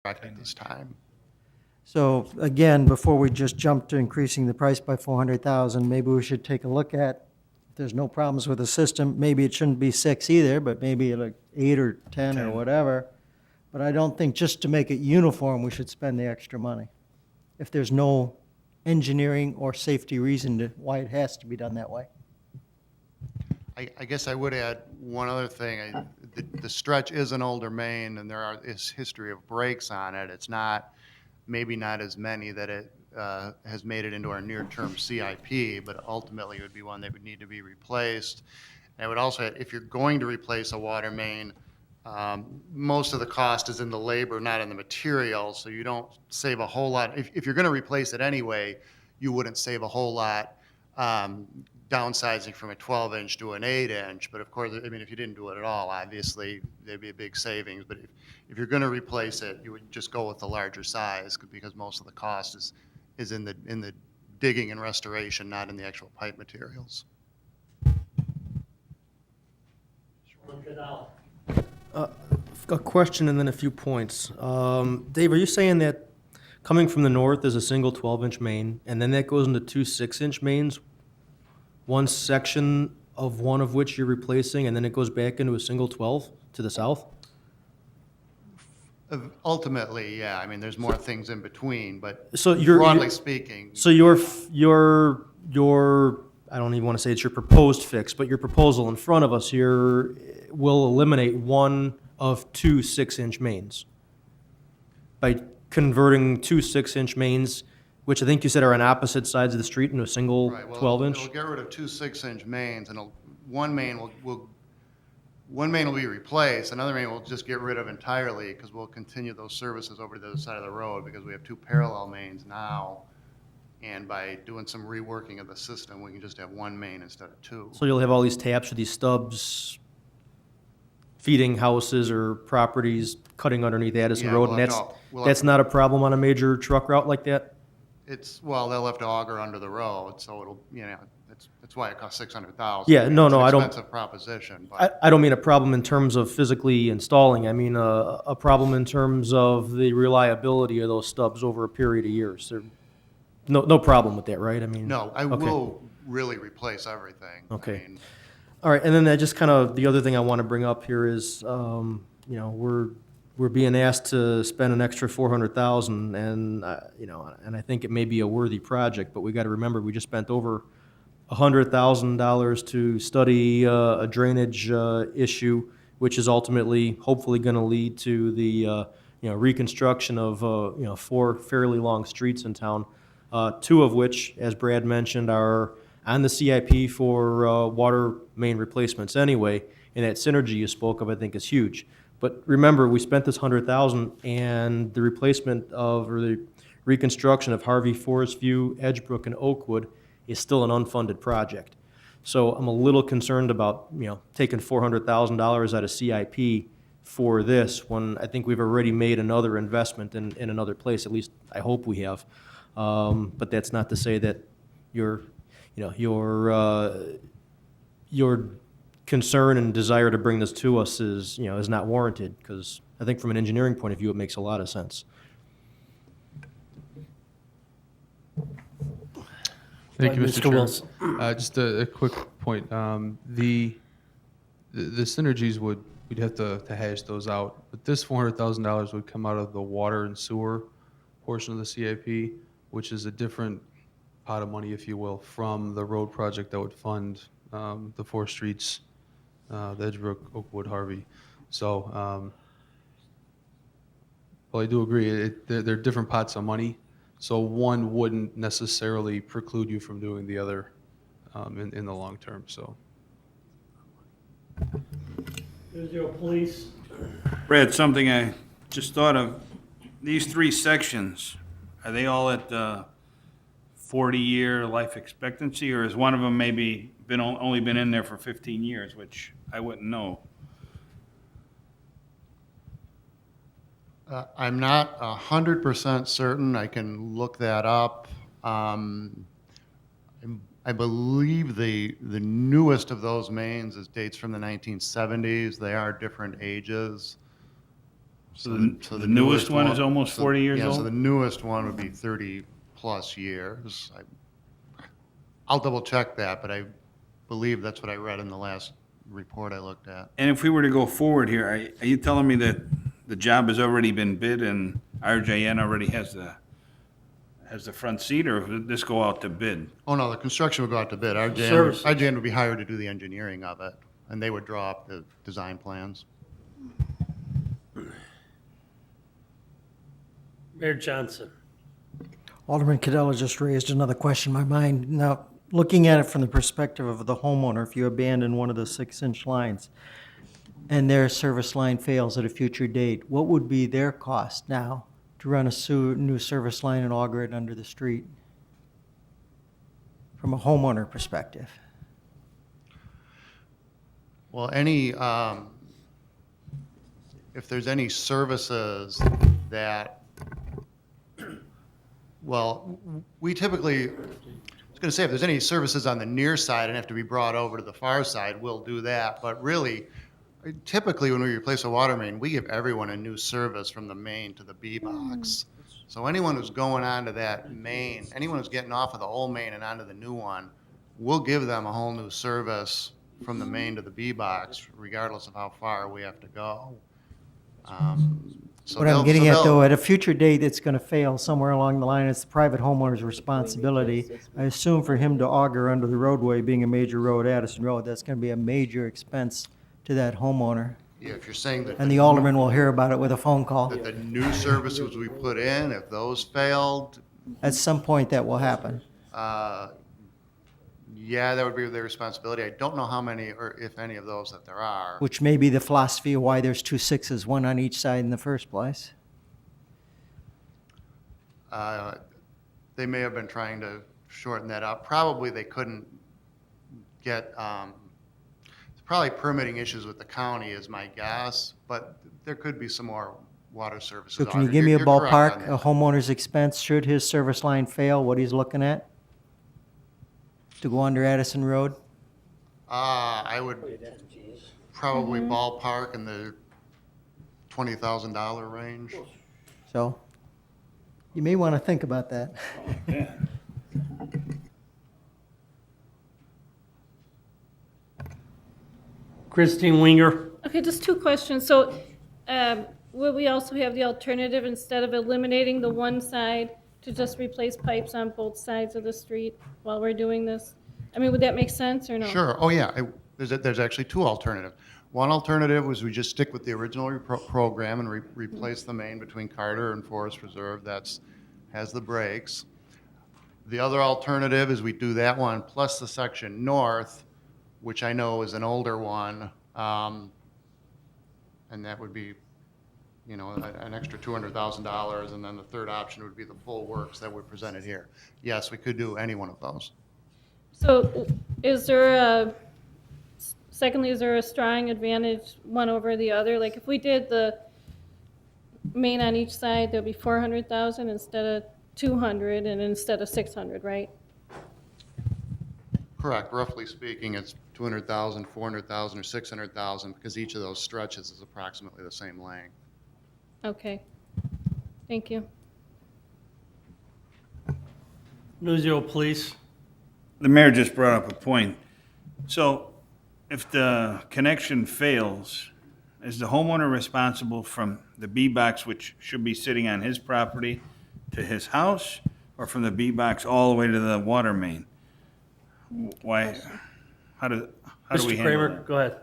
at this time. So again, before we just jump to increasing the price by 400,000, maybe we should take a look at, if there's no problems with the system, maybe it shouldn't be 6 either, but maybe like 8 or 10 or 10. whatever. But I don't think just to make it uniform, we should spend the extra money. If there's no engineering or safety reason to, why it has to be done that way. I guess I would add one other thing. The stretch is an older main, and is history of breaks on it. It's not, maybe not as many that it has made it into our near-term CIP, but ultimately it would be one that would need to be replaced. And I would also add, if you're going to replace a water main, most of the cost is in the labor, not in the material, so you don't save a whole lot. If you're going to replace it anyway, you wouldn't save a whole lot downsizing from a 12-inch to an 8-inch. But of course, I mean, if you didn't do it at all, obviously, there'd be a big savings. But if you're going to replace it, you would just go with the larger size because most of the cost is in the digging and restoration, not in the actual pipe materials. A question and then a few points. Dave, are you saying that coming from the north is a single 12-inch main, and then that goes into two 6-inch mains, one section of one of which you're replacing, and then it goes back into a single 12 to the south? Ultimately, yeah. I mean, there's more things in between, but So broadly speaking, So your I don't even want to say it's your proposed fix, but your proposal in front of us here will eliminate one of two 6-inch mains by converting two 6-inch mains, which I think you said are on opposite sides of the street, into a single right, well, 12-inch. it'll get rid of two 6-inch mains, and one main will be replaced. Another main we'll just get rid of entirely because we'll continue those services over to the other side of the road because we have two parallel mains now. And by doing some reworking of the system, we can just have one main instead of two. So you'll have all these taps or these stubs feeding houses or properties, cutting underneath Addison Yeah, Road, we'll and have to- we'll have that's to- not a problem on a major truck route like that? Well, they'll have to auger under the road, so it'll, that's why it costs 600,000. Yeah, no, I don't- It's an expensive proposition, but. I don't mean a problem in terms of physically installing. I mean a problem in terms of the reliability of those stubs over a period of years. No problem with that, right? I mean. No, I okay. will really replace everything. I Okay. mean, All right, and then I just kind of, the other thing I want to bring up here is, we're being asked to spend an extra 400,000, and and I think it may be a worthy project, but we got to remember we just spent over $100,000 to study a drainage issue, which is ultimately, hopefully, going to lead to the reconstruction of 4 fairly long streets in town, 2 of which, as Brad mentioned, are on the CIP for water main replacements anyway, and that synergy you spoke of, I think, is huge. But remember, we spent this 100,000, and the replacement or the reconstruction of Harvey, Forest View, Edgebrook, and Oakwood is still an unfunded project. So I'm a little concerned about taking $400,000 out of CIP for this when I think we've already made another investment in another place. At least I hope we have. But that's not to say that your concern and desire to bring this to us is not warranted, because I think from an engineering point of view, it makes a lot of sense. Thank you, Mr. Mr. Chair. Wilson. Just a quick point. The synergies we'd have to hash those out, but this $400,000 would come out of the water and sewer portion of the CIP, which is a different pot of money, if you will, from the road project that would fund the 4 streets, the Edgebrook, Oakwood, Harvey. So, well, I do agree. They're different pots of money. So one wouldn't necessarily preclude you from doing the other in the long term. So. Is there a police? Brad, something I just thought of, these 3 sections, are they all at 40-year life expectancy, or is one of them maybe only been in there for 15 years, which I wouldn't know? I'm not 100% certain. I can look that up. I believe the newest of those mains dates from the 1970s. They are different ages. So the newest one is almost 40 years Yeah, so old? the newest one would be 30-plus years. I'll double-check that, but I believe that's what I read in the last report I looked at. And if we were to go forward here, are you telling me that the job has already been bid and RJN already has the front seat, or would this go out to bid? Oh, no, the construction would go out to bid. Services. RJN would be hired to do the engineering of it, and they would draw up the design plans. Mayor Johnson. Alderman Cadella just raised another question in my mind. Now, looking at it from the perspective of the homeowner, if you abandon one of the 6-inch lines and their service line fails at a future date, what would be their cost now to run a new service line and auger it under the street? From a homeowner perspective. Well, if there's any services that, well, we typically, I was going to say, if there's any services on the near side and have to be brought over to the far side, we'll do that. But really, typically when we replace a water main, we give everyone a new service from the main to the B box. So anyone who's going onto that main, anyone who's getting off of the old main and onto the new one, we'll give them a whole new service from the main to the B box, regardless of how far we have to go. So What I'm they'll- getting so at, they'll- though, at a future date, it's going to fail somewhere along the line. It's the private homeowner's responsibility. I assume for him to auger under the roadway, being a major road, Addison Road, that's going to be a major expense to that homeowner. Yeah, if you're saying that. And the alderman will hear about it with a phone call. That the new services we put in, if those failed, At some point, that will happen. yeah, that would be their responsibility. I don't know how many, or if any of those that there are. Which may be the philosophy of why there's 2 6s, one on each side in the first place. They may have been trying to shorten that up. Probably they couldn't get, probably permitting issues with the county is my guess, but there could be some more water services. So can you audited. give me a You're correct on ballpark, that. a homeowner's expense, should his service line fail, what he's looking at? To go under Addison Road? I would probably ballpark in the $20,000 range. So you may want to think about that. Christine Winger. Okay, just 2 questions. So, will we also have the alternative, instead of eliminating the one side, to just replace pipes on both sides of the street while we're doing this? I mean, would that make sense or no? Sure, oh yeah, there's actually 2 alternatives. One alternative was we just stick with the original program and replace the main between Carter and Forest Reserve, has the breaks. The other alternative is we do that one plus the section north, which I know is an older one, and that would be, an extra $200,000, and then the third option would be the full works that we presented here. Yes, we could do any one of those. So, secondly, is there a strong advantage one over the other? Like, if we did the main on each side, there'd be 400,000 instead of 200 and instead of 600, right? Correct. Roughly speaking, it's 200,000, 400,000, or 600,000 because each of those stretches is approximately the same length. Okay. Thank you. Newsville Police. The mayor just brought up a point. So if the connection fails, is the homeowner responsible from the B-box, which should be sitting on his property, to his house, or from the B-box all the way to the water main? Why, how do we Mr. handle Kramer, that? go ahead.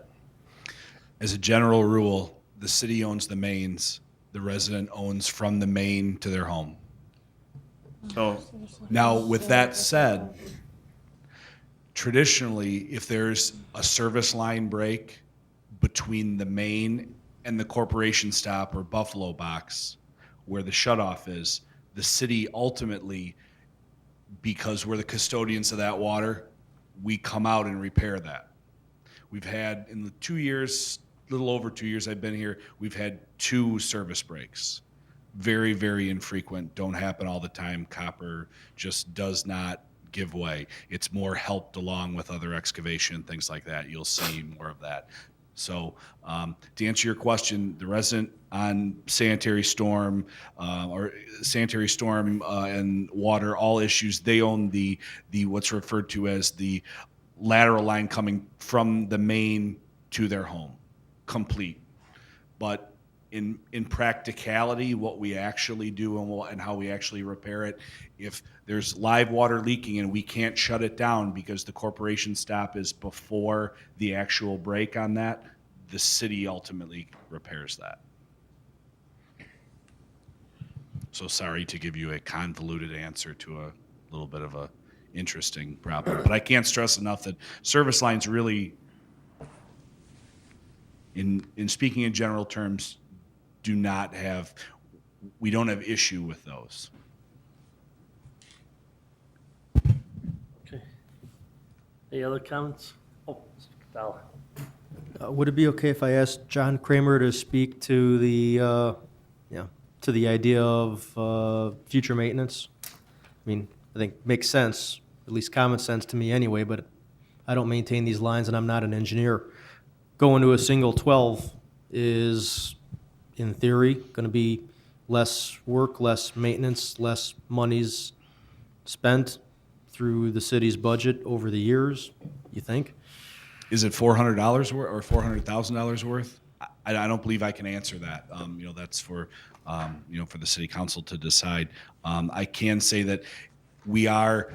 As a general rule, the city owns the mains, the resident owns from the main to their home. So, Now, with that said, traditionally, if there's a service line break between the main and the corporation stop or Buffalo box, where the shutoff is, the city ultimately, because we're the custodians of that water, we come out and repair that. We've had, in the 2 years, little over 2 years I've been here, we've had 2 service breaks. Very, very infrequent, don't happen all the time. Copper just does not give way. It's more helped along with other excavation, things like that. You'll see more of that. So to answer your question, the resident on sanitary storm and water, all issues, they own the what's referred to as the lateral line coming from the main to their home, complete. But in practicality, what we actually do and how we actually repair it, if there's live water leaking and we can't shut it down because the corporation stop is before the actual break on that, the city ultimately repairs that. So sorry to give you a convoluted answer to a little bit of a interesting problem, but I can't stress enough that service lines really, in speaking in general terms, we don't have issue with those. Okay. Any other comments? Oh, Mr. Catala. Would it be okay if I asked John Kramer to speak to the idea of future maintenance? I mean, I think makes sense, at least common sense to me anyway, but I don't maintain these lines and I'm not an engineer. Going to a single 12 is, in theory, going to be less work, less maintenance, less monies spent through the city's budget over the years, you think? Is it $400 worth or $400,000 worth? I don't believe I can answer that. That's for for the city council to decide. I can say that we are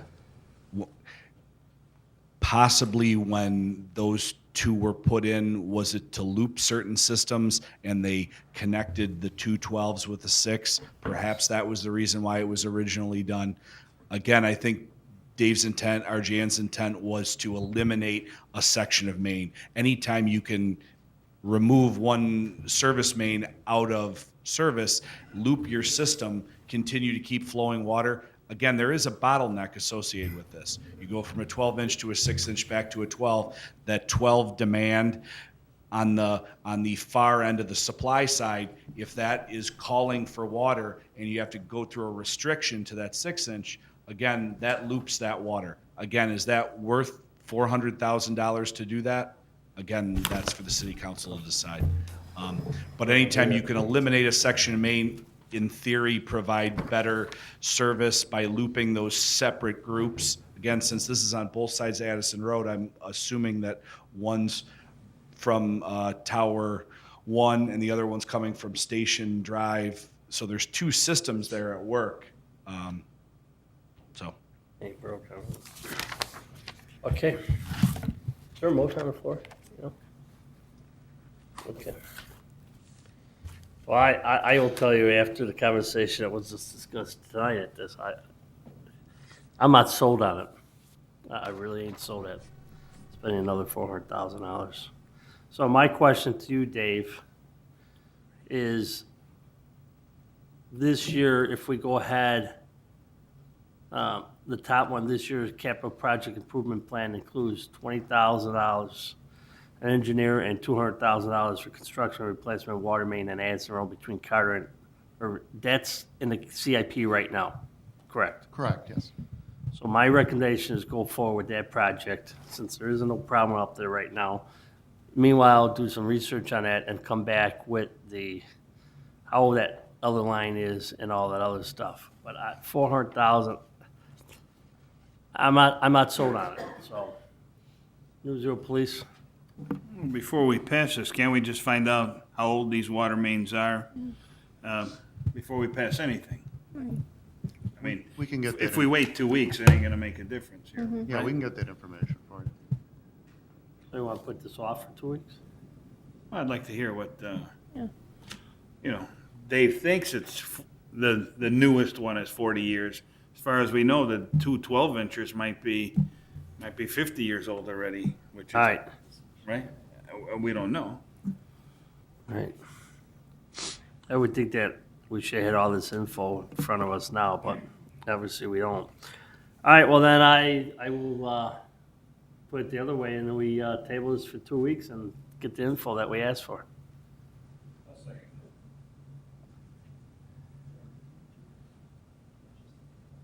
possibly, when those two were put in, was it to loop certain systems and they connected the two 12s with the 6? Perhaps that was the reason why it was originally done. Again, I think Dave's intent, RJN's intent, was to eliminate a section of main. Anytime you can remove one service main out of service, loop your system, continue to keep flowing water. Again, there is a bottleneck associated with this. You go from a 12-inch to a 6-inch back to a 12. That 12 demand on the far end of the supply side, if that is calling for water and you have to go through a restriction to that 6-inch, again, that loops that water. Again, is that worth $400,000 to do that? Again, that's for the city council to decide. But anytime you can eliminate a section of main, in theory, provide better service by looping those separate groups. Again, since this is on both sides of Addison Road, I'm assuming that one's from Tower 1 and the other one's coming from Station Drive. So there's two systems there at work. Any further comments? Okay. Is there a motion on the floor? No? Okay. Well, I will tell you, after the conversation that was just discussed tonight at this, I'm not sold on it. I really ain't sold at spending another $400,000. So my question to you, Dave, is this year, if we go ahead, the top one this year's capital project improvement plan includes $20,000 an engineer and $200,000 for construction and replacement of water main and Addison Road between Carter and, or that's in the CIP right now, correct? Correct, yes. So my recommendation is go forward with that project, since there isn't no problem up there right now. Meanwhile, do some research on that and come back with how that other line is and all that other stuff. But 400,000, I'm not sold on it, so. New Zero Police, Before we pass this, can't we just find out how old these water mains are before we pass anything? I mean, We can get that if we wait 2 weeks, it ain't gonna make a difference here. Yeah, we can get that information for you. they want to put this off for 2 weeks? I'd like to hear what, Yeah. Dave thinks the newest one is 40 years. As far as we know, the two 12-inchers might be 50 years old already, which is. All right, Right? We don't know. all right. I would think that we should have all this info in front of us now, but obviously we don't. All right, well then I will put it the other way, and then we table this for 2 weeks and get the info that we asked for.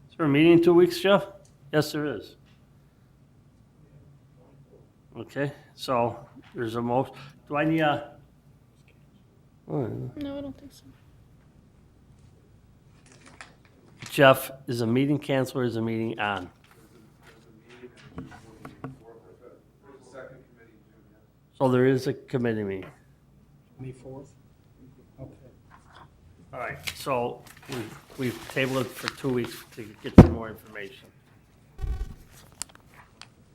Is there a meeting in 2 weeks, Jeff? Yes, there is. Okay, so there's a Do I need a? No, I don't think so. Jeff, is a meeting canceled or is a meeting on? So there is a committee meeting. May 4th? Okay. All right, so we've tabled it for 2 weeks to get some more information.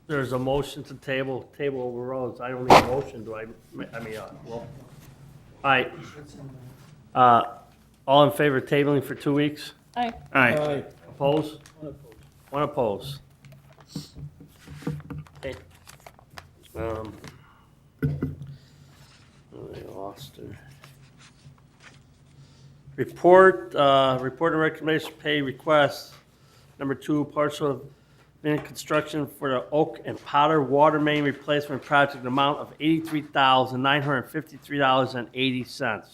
There's a motion to table overroads. I don't need a motion, do I? I mean, well, all right. All in favor of tabling for 2 weeks? Aye. Aye. Oppose? One oppose. Okay. I lost her. Report and recommendation pay request. Number 2, partial of construction for the Oak and Potter water main replacement project, amount of $83,953.80.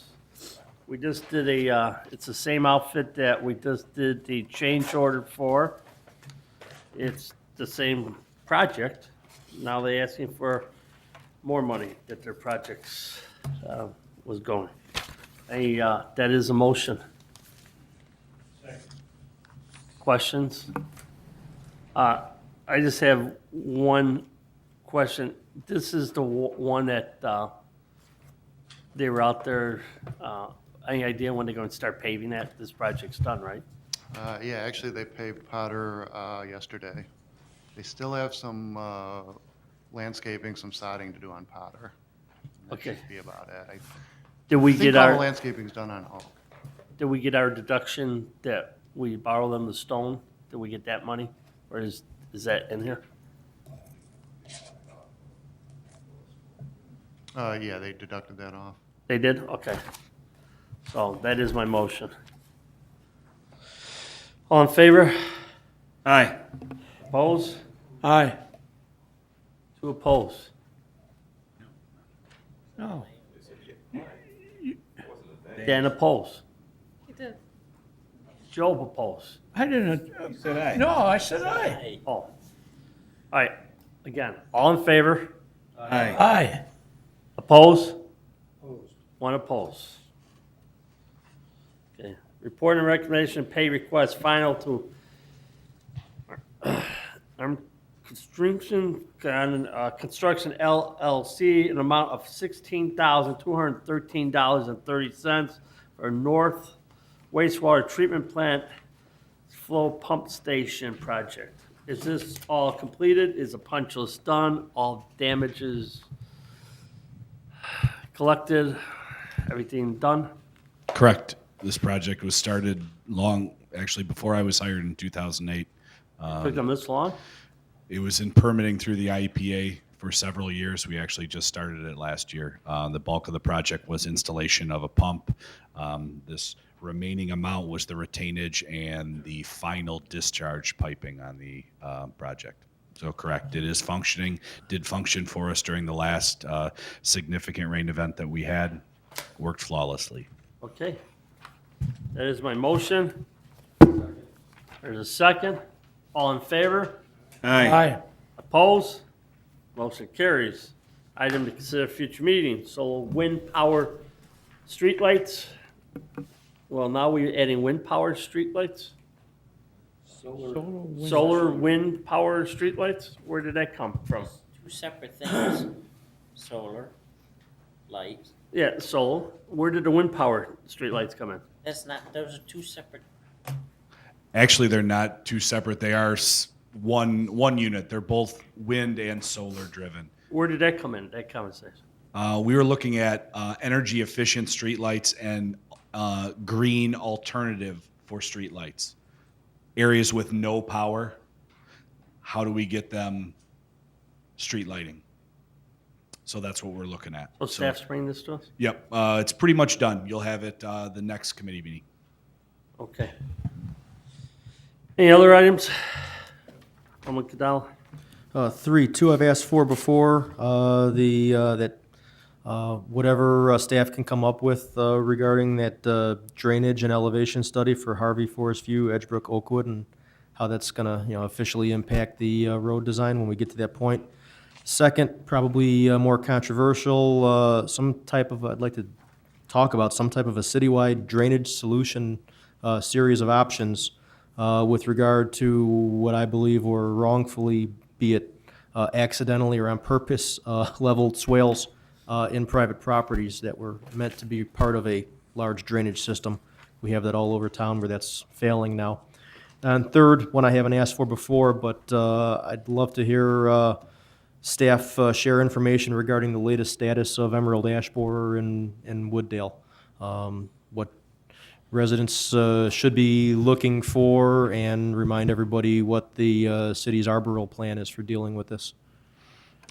We just did it's the same outfit that we just did the change order for. It's the same project. Now they're asking for more money that their projects was going. That is a motion. Questions? I just have one question. This is the one that they were out there, any idea when they're going to start paving that? This project's done, right? Yeah, actually, they paved Potter yesterday. They still have some landscaping, some sodding to do on Potter. That Okay. should be about it. I Did we think get all the our, landscaping's done on Oak. did we get our deduction that we borrow them the stone? Did we get that money? Or is that in here? Yeah, they deducted that off. They did? Okay. So that is my motion. All in favor? Aye. Oppose? Aye. 2 oppose. No. Dan oppose. He did. Joe oppose. I didn't. Said aye. No, I said aye. Oh. All right, again, all in favor? Aye. Aye. Oppose? One oppose. Okay, report and recommendation pay request final to Construction LLC, an amount of $16,213.30 for North Wastewater Treatment Plant Flow Pump Station project. Is this all completed? Is the punch list done? All damages collected? Everything done? Correct. This project was started actually before I was hired in 2008. Took them this long? It was in permitting through the IEPA for several years. We actually just started it last year. The bulk of the project was installation of a pump. This remaining amount was the retainage and the final discharge piping on the project. So correct, it is functioning, did function for us during the last significant rain event that we had, worked flawlessly. Okay. That is my motion. There's a second. All in favor? Aye. Aye. Opposed? Motion carries. Item to consider future meetings, solar wind power streetlights. Well, now we're adding wind power streetlights? Solar wind power streetlights? Where did that come from? Two separate things. Solar, light. Yeah, solar. Where did the wind power streetlights come in? That's not, those are two separate. Actually, they're not two separate. They are one unit. They're both wind and solar driven. Where did that come in, that conversation? We were looking at energy efficient streetlights and green alternative for streetlights. Areas with no power, how do we get them street lighting? So that's what we're looking at. So staff's bringing this to us? Yep, it's pretty much done. You'll have it the next committee meeting. Okay. Any other items? Alderman Cadell? 3, 2 I've asked for before, whatever staff can come up with regarding that drainage and elevation study for Harvey, Forest View, Edgebrook, Oakwood, and how that's gonna, officially impact the road design when we get to that point. Second, probably more controversial, I'd like to talk about some type of a citywide drainage solution series of options with regard to what I believe were wrongfully, be it accidentally or on purpose, leveled swales in private properties that were meant to be part of a large drainage system. We have that all over town where that's failing now. And third, one I haven't asked for before, but I'd love to hear staff share information regarding the latest status of Emerald Ash Borer in Wooddale. What residents should be looking for, and remind everybody what the city's arboreal plan is for dealing with this.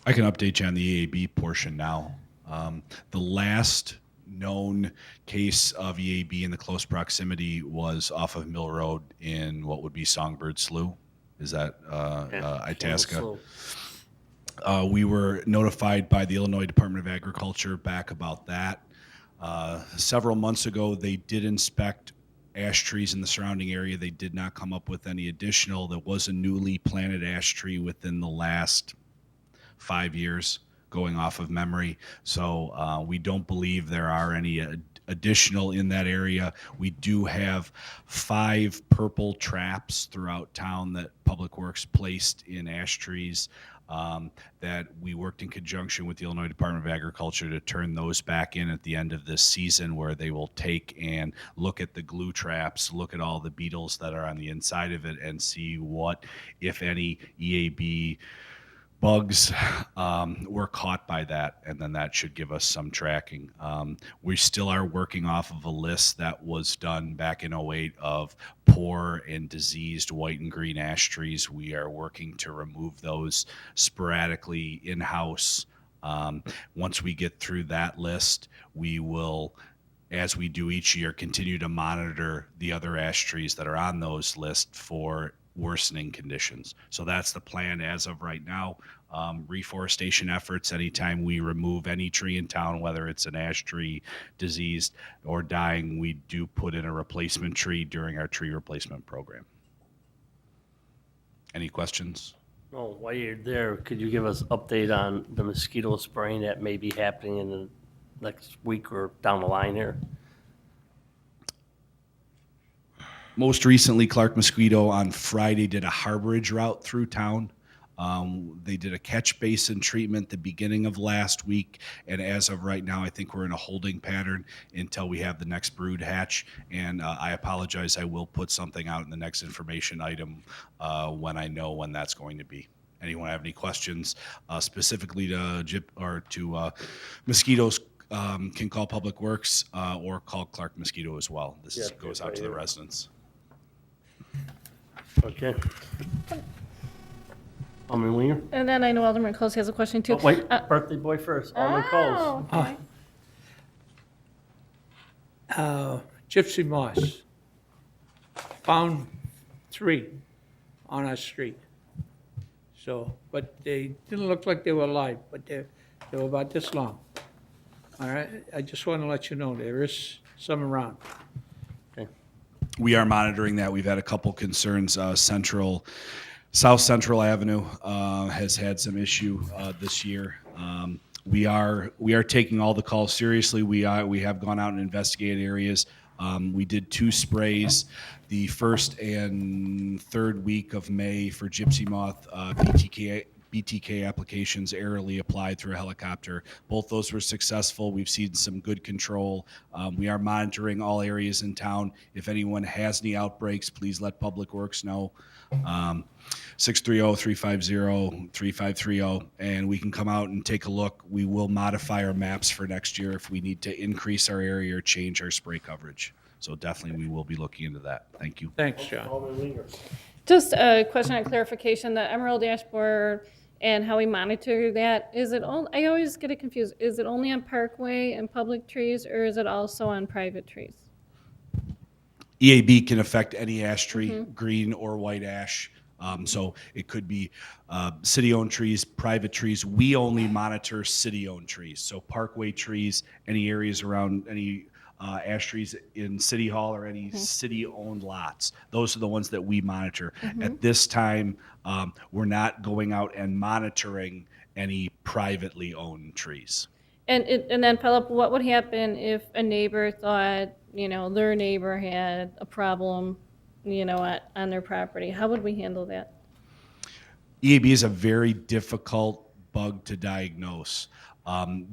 I can update you on the EAB portion now. The last known case of EAB in the close proximity was off of Mill Road in what would be Songbird Slough. Is that Itasca? We were notified by the Illinois Department of Agriculture back about that. Several months ago, they did inspect ash trees in the surrounding area. They did not come up with any additional. There was a newly planted ash tree within the last 5 years, going off of memory. So we don't believe there are any additional in that area. We do have 5 purple traps throughout town that Public Works placed in ash trees. That we worked in conjunction with the Illinois Department of Agriculture to turn those back in at the end of this season, where they will take and look at the glue traps, look at all the beetles that are on the inside of it, and see what, if any, EAB bugs were caught by that, and then that should give us some tracking. We still are working off of a list that was done back in 2008 of poor and diseased white and green ash trees. We are working to remove those sporadically in-house. Once we get through that list, we will, as we do each year, continue to monitor the other ash trees that are on those lists for worsening conditions. So that's the plan as of right now. Reforestation efforts, anytime we remove any tree in town, whether it's an ash tree diseased or dying, we do put in a replacement tree during our tree replacement program. Any questions? No, while you're there, could you give us update on the mosquito spraying that may be happening in the next week or down the line here? Most recently, Clark Mosquito on Friday did a harborage route through town. They did a catch basin treatment the beginning of last week, and as of right now, I think we're in a holding pattern until we have the next brood hatch. And I apologize, I will put something out in the next information item when I know when that's going to be. Anyone have any questions specifically to mosquitoes? Can call Public Works or call Clark Mosquito as well. This goes out to the residents. Okay. Alderman Winger? And then I know Alderman Coles has a question too. Oh, wait, birthday boy first, Alderman Coles. Gypsy moths. Found 3 on our street. So, but they didn't look like they were alive, but they were about this long. All right, I just want to let you know there is some around. We are monitoring that. We've had a couple concerns. South Central Avenue has had some issue this year. We are taking all the calls seriously. We have gone out and investigated areas. We did 2 sprays the first and third week of May for gypsy moth BTK applications aerially applied through a helicopter. Both those were successful. We've seen some good control. We are monitoring all areas in town. If anyone has any outbreaks, please let Public Works know. 630-350-3530, and we can come out and take a look. We will modify our maps for next year if we need to increase our area or change our spray coverage. So definitely we will be looking into that. Thank you. Thanks, John. Alderman Winger? Just a question on clarification, the Emerald Ash Borer and how we monitor that, is it all, I always get it confused, is it only on Parkway and public trees, or is it also on private trees? EAB can affect any ash tree, green or white ash. So it could be city-owned trees, private trees. We only monitor city-owned trees. So Parkway trees, any areas around any ash trees in City Hall or any city-owned lots. Those are the ones that we monitor. At this time, we're not going out and monitoring any privately owned trees. And then Philip, what would happen if a neighbor thought, their neighbor had a problem, on their property? How would we handle that? EAB is a very difficult bug to diagnose.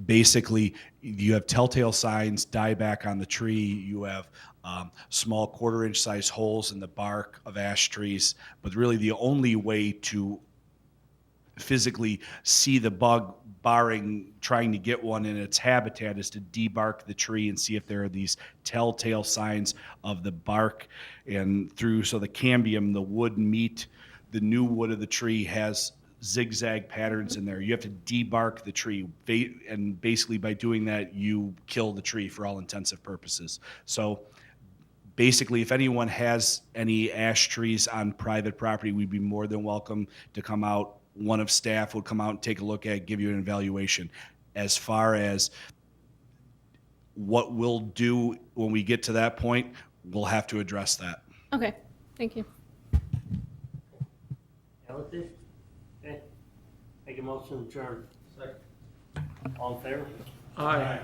Basically, you have telltale signs, dieback on the tree. You have small quarter-inch size holes in the bark of ash trees. But really, the only way to physically see the bug, barring trying to get one in its habitat, is to debark the tree and see if there are these telltale signs of the bark and through. So the cambium, the wood meat, the new wood of the tree has zigzag patterns in there. You have to debark the tree, and basically by doing that, you kill the tree for all intensive purposes. So basically, if anyone has any ash trees on private property, we'd be more than welcome to come out. One of staff would come out and take a look at it, give you an evaluation. As far as what we'll do when we get to that point, we'll have to address that. Okay, thank you. Okay. Make a motion to adjourn. Second. All in favor? Aye.